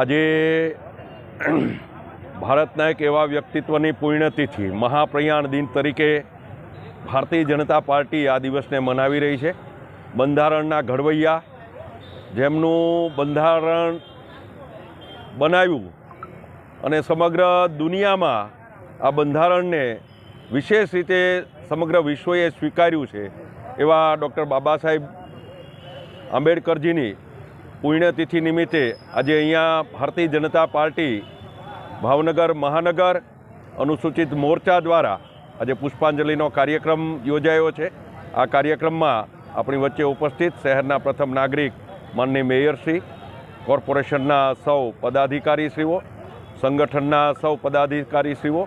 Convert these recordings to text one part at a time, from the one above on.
આજે ભારતના એક એવા વ્યક્તિત્વની પુણ્યતિથિ મહાપ્રયાણ દિન તરીકે ભારતીય જનતા પાર્ટી આ દિવસને મનાવી રહી છે। બંધારણના ઘડવૈયા જેમનું બંધારણ બનાવ્યું અને સમગ્ર દુનિયામાં આ બંધારણને વિશેષ રીતે સમગ્ર વિશ્વએ સ્વીકાર્યું છે એવા ડૉક્ટર બાબા સાહેબ આંબેડકરજીની પુણ્યતિથિ નિમિત્તે આજે અહીંયા ભારતીય જનતા પાર્ટી ભાવનગર મહાનગર અનુસૂચિત મોરચા દ્વારા આજે પુષ્પાંજલિનો કાર્યક્રમ યોજાયો છે। આ કાર્યક્રમમાં આપણી વચ્ચે ઉપસ્થિત શહેરના પ્રથમ નાગરિક માનનીય મેયરશ્રી, કોર્પોરેશનના સૌ પદાધિકારીશ્રીઓ, સંગઠનના સૌ પદાધિકારીશ્રીઓ,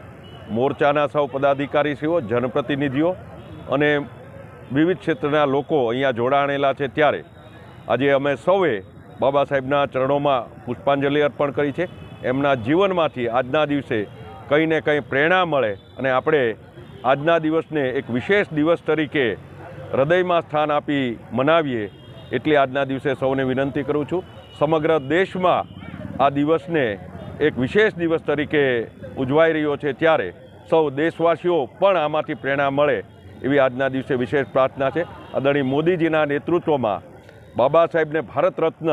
મોરચાના સૌ પદાધિકારીશ્રીઓ, જનપ્રતિનિધિઓ અને વિવિધ ક્ષેત્રના લોકો અહીંયા જોડાણેલા છે। ત્યારે આજે અમે સૌએ બાબા સાહેબના ચરણોમાં પુષ્પાંજલિ અર્પણ કરી છે। એમના જીવનમાંથી આજના દિવસે કંઈ ને કંઈ પ્રેરણા મળે અને આપણે આજના દિવસને એક વિશેષ દિવસ તરીકે હૃદયમાં સ્થાન આપી મનાવીએ એટલી આજના દિવસે સૌને વિનંતી કરું છું। સમગ્ર દેશમાં આ દિવસને એક વિશેષ દિવસ તરીકે ઉજવાઈ રહ્યો છે, ત્યારે સૌ દેશવાસીઓ પણ આમાંથી પ્રેરણા મળે એવી આજના દિવસે વિશેષ પ્રાર્થના છે। આદરણીય મોદીજીના નેતૃત્વમાં બાબા સાહેબને ભારત રત્ન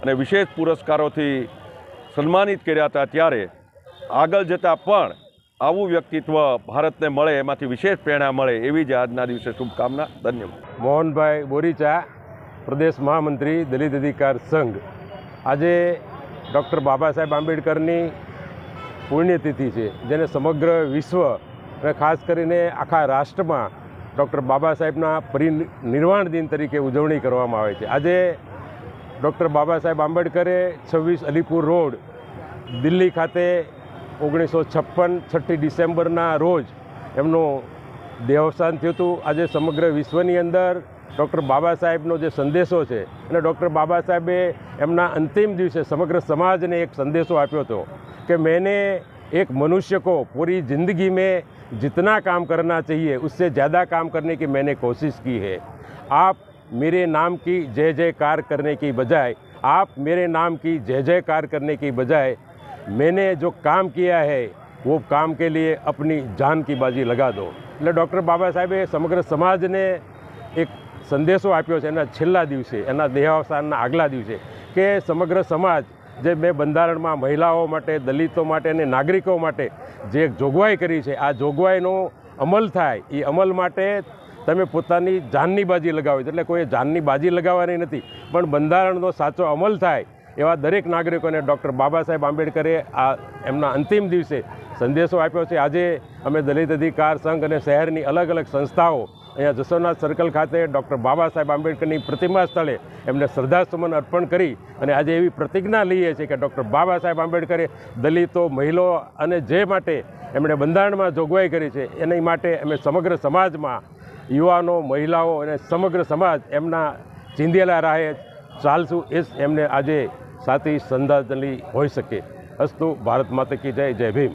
અને વિશેષ પુરસ્કારોથી સન્માનિત કર્યા હતા, ત્યારે આગળ જતાં પણ આવું વ્યક્તિત્વ ભારતને મળે, એમાંથી વિશેષ પ્રેરણા મળે એવી જ આજના દિવસે શુભકામના। ધન્યવાદ। મોહનભાઈ બોરીચા, પ્રદેશ મહામંત્રી દલિત અધિકાર સંઘ। આજે ડૉક્ટર બાબા સાહેબ આંબેડકરની પુણ્યતિથિ છે, જેને સમગ્ર વિશ્વ અને ખાસ કરીને આખા રાષ્ટ્રમાં ડૉક્ટર બાબા સાહેબના પરિનિર્વાણ દિન તરીકે ઉજવણી કરવામાં આવે છે। આજે ડૉક્ટર બાબા સાહેબ આંબેડકરે 26 અલીપુર રોડ દિલ્હી ખાતે 1956 6 ડિસેમ્બરના રોજ એમનું દેહાવસાન થયું હતું। આજે સમગ્ર વિશ્વની અંદર ડૉક્ટર બાબા સાહેબનો જે સંદેશો છે અને ડૉક્ટર બાબા સાહેબે એમના અંતિમ દિવસે સમગ્ર સમાજને એક સંદેશો આપ્યો હતો कि मैंने एक मनुष्य को पूरी ज़िंदगी में जितना काम करना चाहिए उससे ज़्यादा काम करने की मैंने कोशिश की है। आप मेरे नाम की जय जयकार करने की बजाय मेरे नाम की जय जयकार करने की बजाय मैंने जो काम किया है वो काम के लिए अपनी जान की बाजी लगा दो। એટલે ડૉક્ટર બાબા સાહેબે સમગ્ર સમાજને એક સંદેશો આપ્યો છે એના છેલ્લા દિવસે, એના દેહાવસાનના આગલા દિવસે, કે સમગ્ર સમાજ જે મેં બંધારણમાં મહિલાઓ માટે, દલિતો માટે અને નાગરિકો માટે જે એક જોગવાઈ કરી છે, આ જોગવાઈનો અમલ થાય, એ અમલ માટે તમે પોતાની જાનની બાજી લગાવો। એટલે કોઈ જાનની બાજી લગાવવાની નથી, પણ બંધારણનો સાચો અમલ થાય એવા દરેક નાગરિકોને ડૉક્ટર બાબા સાહેબ આંબેડકરે આ એમના અંતિમ દિવસે સંદેશો આપ્યો છે। આજે અમે દલિત અધિકાર સંઘ અને શહેરની અલગ અલગ સંસ્થાઓ અહીંયા જસોનાથ સર્કલ ખાતે ડૉક્ટર બાબા સાહેબ આંબેડકરની પ્રતિમા સ્થળે એમને શ્રદ્ધાસુમન અર્પણ કરી અને આજે એવી પ્રતિજ્ઞા લઈએ છીએ કે ડૉક્ટર બાબા સાહેબ આંબેડકરે દલિતો, મહિલાઓ અને જે માટે એમણે બંધારણમાં જોગવાઈ કરી છે એની માટે અમે સમગ્ર સમાજમાં યુવાનો, મહિલાઓ અને સમગ્ર સમાજ એમના ચીંધેલા રાહે ચાલશું, એ એમને આજે સાચી શ્રદ્ધાંજલિ હોઈ શકે। અસ્તુ ભારત માતા કી જય, જય ભીમ।